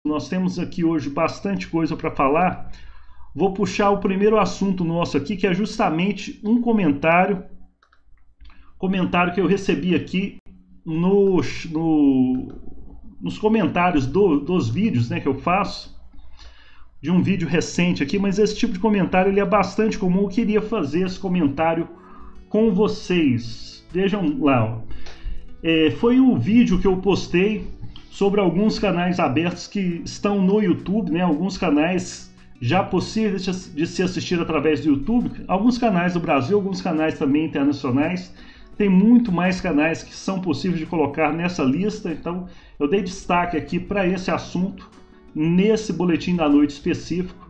Nós temos aqui hoje bastante coisa para falar. Vou puxar o primeiro assunto nosso aqui, que é justamente um comentário que eu recebi aqui nos comentários dos vídeos, né, que eu faço, de um vídeo recente aqui, mas esse tipo de comentário ele é bastante comum. Eu queria fazer esse comentário com vocês. Vejam lá, ó. Foi o vídeo que eu postei sobre alguns canais abertos que estão no YouTube, né? Alguns canais já possíveis de se assistir através do YouTube, alguns canais do Brasil, alguns canais também internacionais. Tem muito mais canais que são possíveis de colocar nessa lista, então eu dei destaque aqui para esse assunto nesse boletim da noite específico.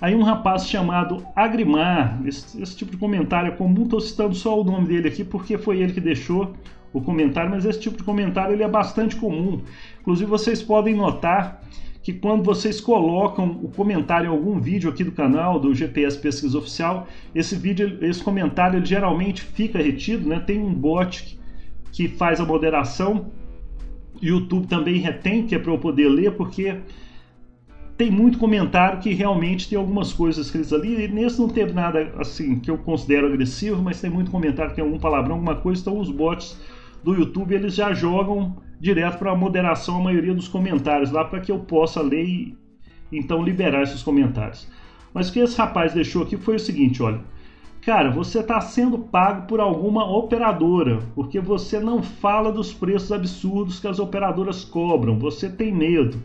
Aí um rapaz chamado Agrimar, esse tipo de comentário é comum, estou citando só o nome dele aqui porque foi ele que deixou o comentário, mas esse tipo de comentário ele é bastante comum. Inclusive vocês podem notar que quando vocês colocam o comentário em algum vídeo aqui do canal, do GPS Pesquisa Oficial, esse comentário ele geralmente fica retido, né? Tem um bot que faz a moderação, YouTube também retém, que é para eu poder ler, porque tem muito comentário que realmente tem algumas coisas escritas ali, e nesse não teve nada assim que eu considero agressivo, mas tem muito comentário que tem algum palavrão, alguma coisa, então os bots do YouTube eles já jogam direto para a moderação a maioria dos comentários lá, para que eu possa ler e então liberar esses comentários. Mas o que esse rapaz deixou aqui foi o seguinte, olha: cara, você está sendo pago por alguma operadora, porque você não fala dos preços absurdos que as operadoras cobram, você tem medo.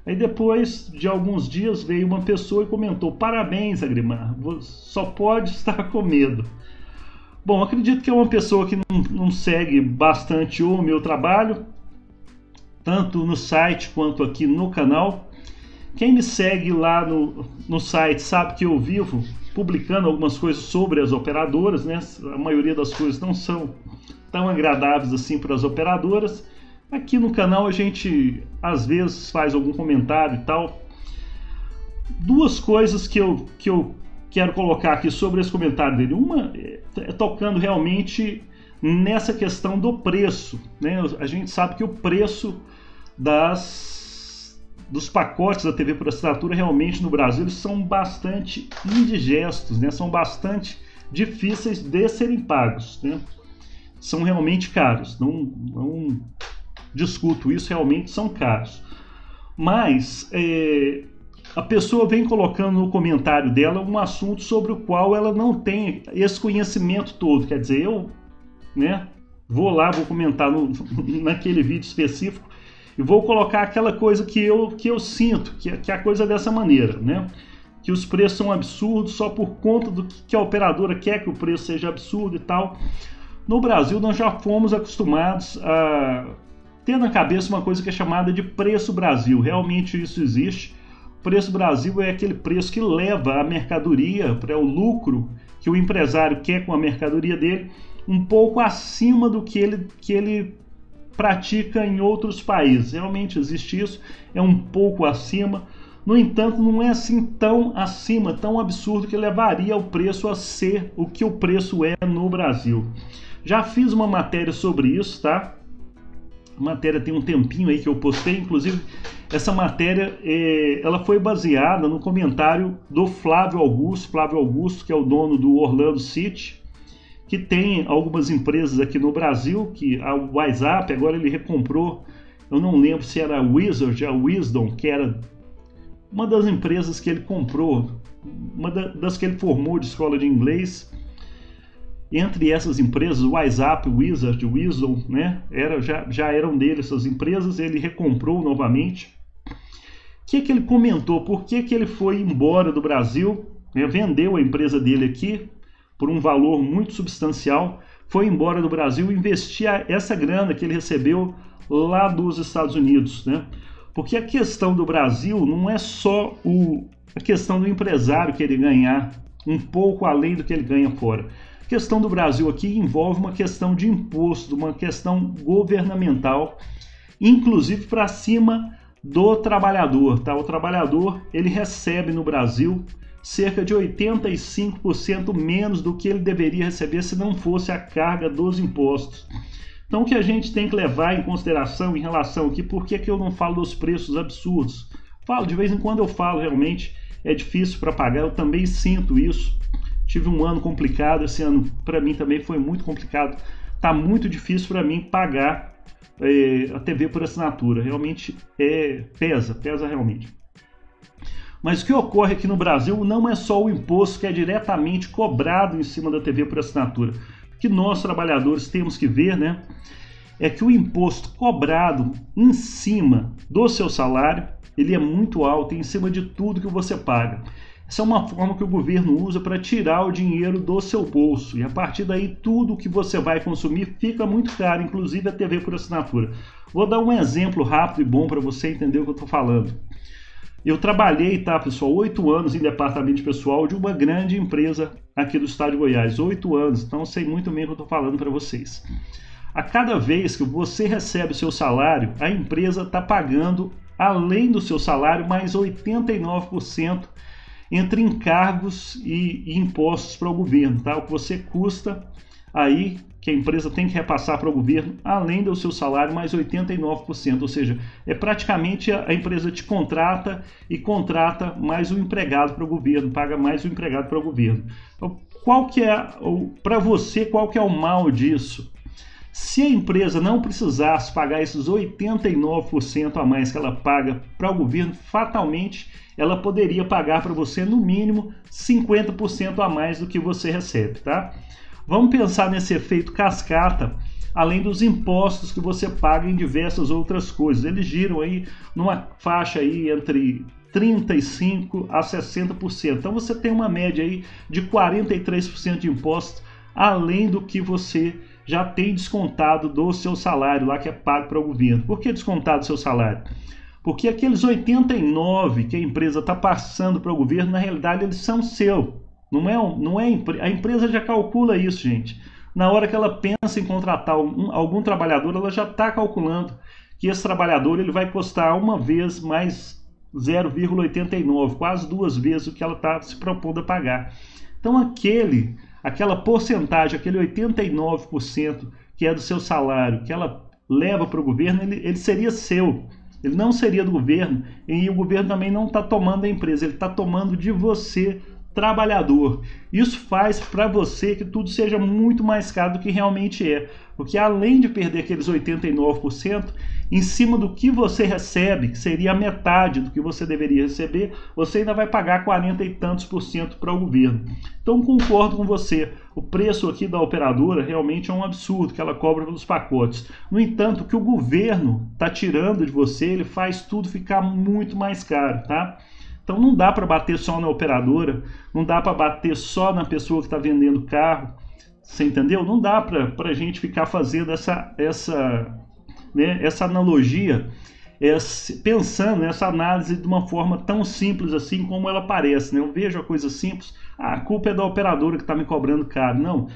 Aí depois de alguns dias veio uma pessoa e comentou: parabéns, Agrimar, você só pode estar com medo. Bom, acredito que é uma pessoa que não segue bastante o meu trabalho, tanto no site quanto aqui no canal. Quem me segue lá no site sabe que eu vivo publicando algumas coisas sobre as operadoras, né? A maioria das coisas não são tão agradáveis assim para as operadoras. Aqui no canal a gente às vezes faz algum comentário e tal. Duas coisas que eu quero colocar aqui sobre esse comentário dele. Uma é tocando realmente nessa questão do preço, né? A gente sabe que o preço dos pacotes da TV por assinatura realmente no Brasil eles são bastante indigestos, né? São bastante difíceis de serem pagos, né? São realmente caros, não discuto isso, realmente são caros. Mas a pessoa vem colocando no comentário dela um assunto sobre o qual ela não tem esse conhecimento todo. Quer dizer, eu, né, vou comentar naquele vídeo específico e vou colocar aquela coisa que eu sinto, que é a coisa dessa maneira, né? Que os preços são absurdos só por conta do que a operadora quer que o preço seja absurdo e tal. No Brasil nós já fomos acostumados a ter na cabeça uma coisa que é chamada de preço Brasil. Realmente isso existe. O preço Brasil é aquele preço que leva a mercadoria para o lucro que o empresário quer com a mercadoria dele, um pouco acima do que ele pratica em outros países. Realmente existe isso, é um pouco acima. No entanto, não é assim tão acima, tão absurdo que levaria o preço a ser o que o preço é no Brasil. Já fiz uma matéria sobre isso, tá? A matéria tem um tempinho aí que eu postei, inclusive essa matéria ela foi baseada no comentário do Flávio Augusto, que é o dono do Orlando City, que tem algumas empresas aqui no Brasil, que a WhatsApp, agora ele recomprou, eu não lembro se era a Wizard, a Wisdom, que era uma das empresas que ele comprou, uma das que ele formou de escola de inglês. Entre essas empresas, o WhatsApp, Wizard, Wisdom, né, já eram dele essas empresas, ele recomprou novamente. O que ele comentou? Por que ele foi embora do Brasil, né, vendeu a empresa dele aqui por um valor muito substancial, foi embora do Brasil e investir essa grana que ele recebeu lá dos Estados Unidos, né? Porque a questão do Brasil não é só a questão do empresário querer ganhar um pouco além do que ele ganha fora. A questão do Brasil aqui envolve uma questão de imposto, uma questão governamental, inclusive para cima do trabalhador, tá? O trabalhador ele recebe no Brasil cerca de 85% menos do que ele deveria receber se não fosse a carga dos impostos. Então o que a gente tem que levar em consideração em relação aqui, por que eu não falo dos preços absurdos? falo, de vez em quando eu falo, realmente é difícil para pagar, eu também sinto isso. Tive um ano complicado, esse ano para mim também foi muito complicado. Tá muito difícil para mim pagar a TV por assinatura. Realmente pesa realmente. Mas o que ocorre aqui no Brasil não é só o imposto que é diretamente cobrado em cima da TV por assinatura. O que nós trabalhadores temos que ver, né, é que o imposto cobrado em cima do seu salário, ele é muito alto em cima de tudo que você paga. Essa é uma forma que o governo usa para tirar o dinheiro do seu bolso. E a partir daí, tudo que você vai consumir fica muito caro, inclusive a TV por assinatura. Vou dar um exemplo rápido e bom para você entender o que eu estou falando. Eu trabalhei, tá, pessoal, 8 anos em departamento de pessoal de uma grande empresa aqui do estado de Goiás. 8 anos, então eu sei muito bem o que eu estou falando para vocês. A cada vez que você recebe o seu salário, a empresa está pagando, além do seu salário, mais 89% entre encargos e impostos para o governo, tá? O que você custa aí, que a empresa tem que repassar para o governo, além do seu salário, mais 89%, ou seja, é praticamente a empresa te contrata e contrata mais um empregado para o governo, paga mais um empregado para o governo. Então, para você, qual que é o mal disso? Se a empresa não precisasse pagar esses 89% a mais que ela paga para o governo, fatalmente ela poderia pagar para você no mínimo 50% a mais do que você recebe, tá? Vamos pensar nesse efeito cascata, além dos impostos que você paga em diversas outras coisas. Eles giram aí numa faixa aí entre 35% a 60%. Então você tem uma média aí de 43% de impostos, além do que você já tem descontado do seu salário lá que é pago para o governo. Por que descontado do seu salário? Porque aqueles 89 que a empresa está passando para o governo, na realidade eles são seus. A empresa já calcula isso, gente. Na hora que ela pensa em contratar algum trabalhador, ela já está calculando que esse trabalhador ele vai custar uma vez mais 0,89, quase 2 vezes o que ela está se propondo a pagar. Então aquela porcentagem, aquele 89% que é do seu salário, que ela leva para o governo, ele seria seu. Ele não seria do governo e o governo também não está tomando da empresa, ele está tomando de você, trabalhador. Isso faz para você que tudo seja muito mais caro do que realmente é, porque além de perder aqueles 89%, em cima do que você recebe, que seria a metade do que você deveria receber, você ainda vai pagar 40 e tantos por cento para o governo. Então concordo com você, o preço aqui da operadora realmente é um absurdo que ela cobra pelos pacotes. No entanto, o que o governo está tirando de você, ele faz tudo ficar muito mais caro, tá? Então não dá para bater só na operadora, não dá para bater só na pessoa que está vendendo carro, você entendeu? Não dá para a gente ficar fazendo essa analogia, pensando nessa análise de uma forma tão simples assim como ela parece, né? Eu vejo a coisa simples, a culpa é da operadora que está me cobrando caro. Não,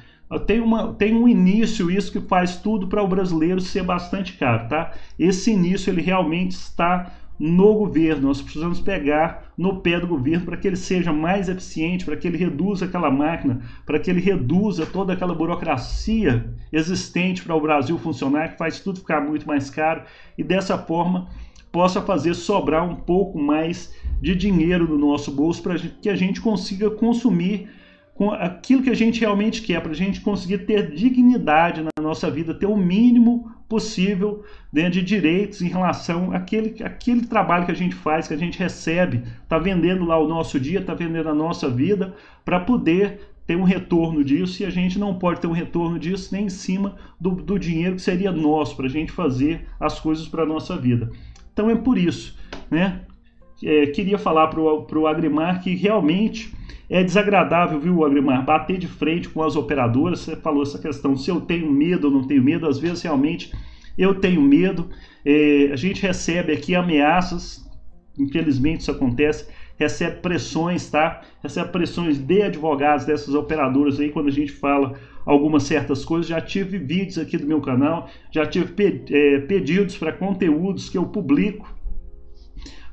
tem um início isso que faz tudo para o brasileiro ser bastante caro, tá? Esse início ele realmente está no governo. Nós precisamos pegar no pé do governo para que ele seja mais eficiente, para que ele reduza aquela máquina, para que ele reduza toda aquela burocracia existente para o Brasil funcionar, que faz tudo ficar muito mais caro e dessa forma possa fazer sobrar um pouco mais de dinheiro no nosso bolso para que a gente consiga consumir com aquilo que a gente realmente quer, para a gente conseguir ter dignidade na nossa vida, ter o mínimo possível de direitos em relação àquele trabalho que a gente faz, que a gente recebe, está vendendo lá o nosso dia, está vendendo a nossa vida, para poder ter um retorno disso, e a gente não pode ter um retorno disso nem em cima do dinheiro que seria nosso, para a gente fazer as coisas para a nossa vida. Então é por isso, né? Queria falar para o Agrimar que realmente é desagradável, viu, Agrimar, bater de frente com as operadoras. Você falou essa questão, se eu tenho medo ou não tenho medo, às vezes realmente eu tenho medo. A gente recebe aqui ameaças, infelizmente isso acontece, recebe pressões, tá? Recebe pressões de advogados dessas operadoras aí quando a gente fala algumas certas coisas. Já tive vídeos aqui do meu canal, já tive pedidos para conteúdos que eu publico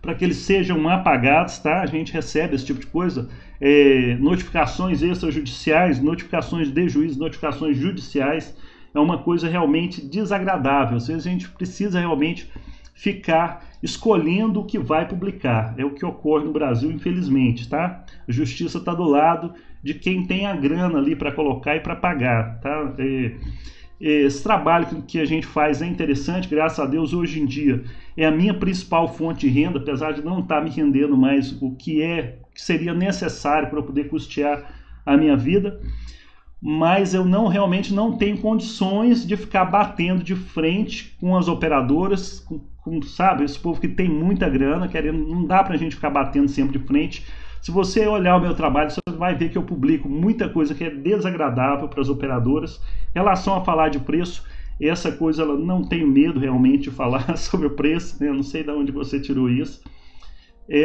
para que eles sejam apagados, tá? A gente recebe esse tipo de coisa, notificações extrajudiciais, notificações de juízes, notificações judiciais. É uma coisa realmente desagradável. Às vezes a gente precisa realmente ficar escolhendo o que vai publicar. É o que ocorre no Brasil, infelizmente, tá? A justiça está do lado de quem tem a grana ali para colocar e para pagar, tá? Esse trabalho que a gente faz é interessante, graças a Deus, hoje em dia é a minha principal fonte de renda, apesar de não estar me rendendo mais o que seria necessário para eu poder custear a minha vida, mas eu realmente não tenho condições de ficar batendo de frente com as operadoras, sabe, esse povo que tem muita grana, querendo, não dá pra gente ficar batendo sempre de frente. Se você olhar o meu trabalho, você vai ver que eu publico muita coisa que é desagradável para as operadoras. Em relação a falar de preço, essa coisa, ela não tenho medo realmente de falar sobre o preço, né? Eu não sei de onde você tirou isso.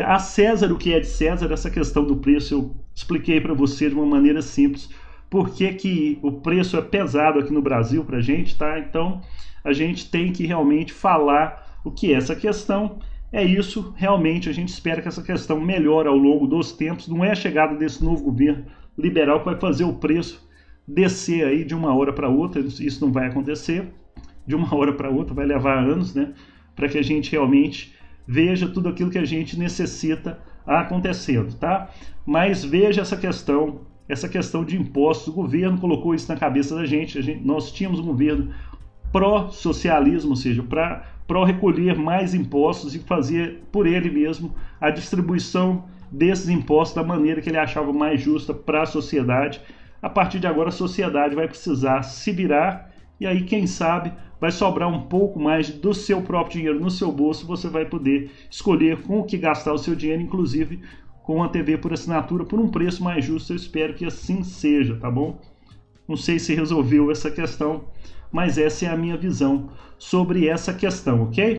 A César, o que é de César, essa questão do preço, eu expliquei para você de uma maneira simples. Por que o preço é pesado aqui no Brasil para a gente, tá? Então, a gente tem que realmente falar o que é essa questão. É isso, realmente, a gente espera que essa questão melhore ao longo dos tempos. Não é a chegada desse novo governo liberal que vai fazer o preço descer aí de uma hora para outra. Isso não vai acontecer. De uma hora para outra vai levar anos, né? Para que a gente realmente veja tudo aquilo que a gente necessita acontecendo, tá? Mas veja essa questão de impostos. O governo colocou isso na cabeça da gente. Nós tínhamos um governo pró-socialismo, ou seja, para recolher mais impostos e fazer por ele mesmo a distribuição desses impostos da maneira que ele achava mais justa para a sociedade. A partir de agora a sociedade vai precisar se virar e aí, quem sabe, vai sobrar um pouco mais do seu próprio dinheiro no seu bolso. Você vai poder escolher com o que gastar o seu dinheiro, inclusive com a TV por assinatura, por um preço mais justo. Eu espero que assim seja, tá bom? Não sei se resolveu essa questão, mas essa é a minha visão sobre essa questão, ok?